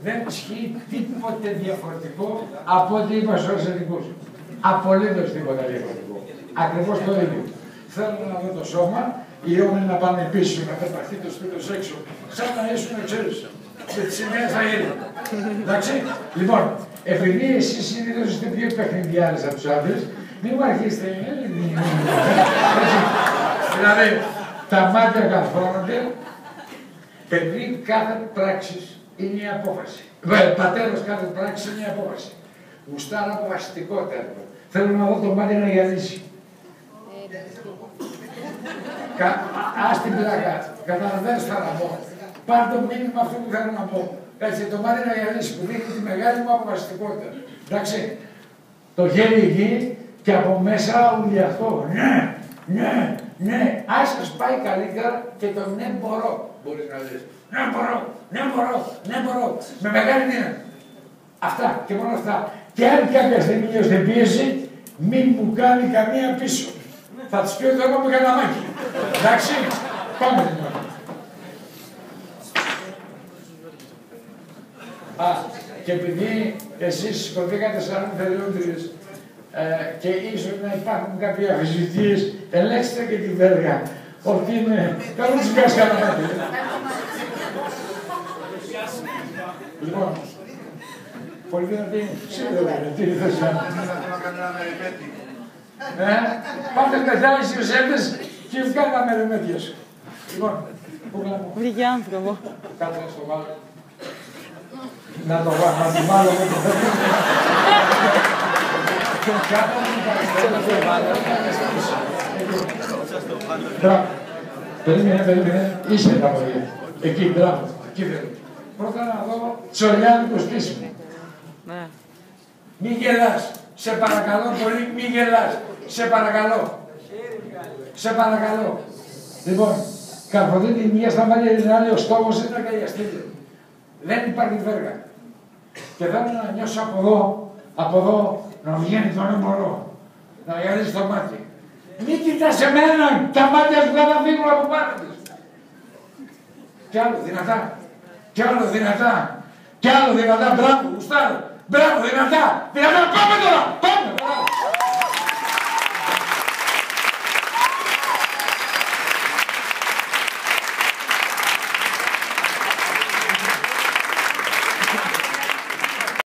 δεν ισχύει τίποτε διαφορετικό από ό,τι είπα στους εξαιρετικούς. Απολύτως τίποτα διαφορετικό. Ακριβώς το ίδιο. Θέλω να δω το σώμα, οι ώμοι να πάνε πίσω, να πεταχθεί το σπίτι έξω, σαν να ήσουν, ξέρεις, με τη σημαία θα είναι. Εντάξει, λοιπόν, επειδή εσείς συνήθως είστε πιο παιχνιδιάρες από τους άντρες, μην μου αρχίσετε. Δηλαδή, τα μάτια καθόνονται, παιδί κάθε πράξη είναι μια απόφαση. Πατέρας κάθε πράξη είναι μια απόφαση. Γουστάρω αποφασιστικότητα. Θέλω να δω το μάτι να γυαλίσει. Ας την πλάκα, καταλαβαίνεις θα να πω. Πάρ' το μήνυμα αυτό που θέλω να πω. Έτσι, το μάτι να γυαλίσει που δείχνει τη μεγάλη μου αποφασιστικότητα. Εντάξει, το χέρι εκεί και από μέσα ούλοι αυτό. Ναι, ναι, ναι. Ας σας πάει καλύτερα και το ναι μπορώ. Μπορείς να λες. Ναι μπορώ, ναι μπορώ, ναι μπορώ. Με μεγάλη δύναμη. Αυτά και μόνο αυτά. Και αν κάποια στιγμή νιώσετε πίεση, μην μου κάνει καμία πίσω. Θα της πει ότι εγώ με καλαμάκι. Εντάξει, πάμε λοιπόν. Και επειδή εσείς σηκωθήκατε σαν θελούντριες και ίσως να υπάρχουν κάποιοι αμφισβητίες, ελέγξτε και την βέργα. Ότι είναι καλό τους βγάζει καλαμάκι. Λοιπόν, πολύ δυνατή, σίγουρα είναι, τι είναι θες να πάτε μετά οι σιωσέτες και βγάλα μερεμέτια σου. Λοιπόν, πού γλαμώ. Βρήκε άνθρωπο. Κάτω να στο βάλω. Να το βάλω, να το βάλω με το παιδί. Κάτω να το βάλω. Μπράβο. Περίμενε. Είσαι τα παιδιά. Εκεί, μπράβο. Εκεί θέλω. Πρώτα να δω τσολιάδικο στήσιμο. Μη γελάς. Σε παρακαλώ πολύ, μη γελάς. Σε παρακαλώ. Σε παρακαλώ. Λοιπόν, καρφωθείτε η μία στα μάτια την άλλη, ο στόχος είναι να καγιαστείτε. Δεν υπάρχει βέργα. Και θέλω να νιώσω από εδώ, να βγαίνει το νεμπορό. Να γυαλίσει το μάτι. Μην κοιτάς εμένα, τα μάτια σου δεν θα φύγουν από πάνω της. Κι άλλο δυνατά. Κι άλλο δυνατά. Κι άλλο δυνατά. Μπράβο, γουστάρω. Μπράβο, δυνατά. Δυνατά, πάμε τώρα. Πάμε.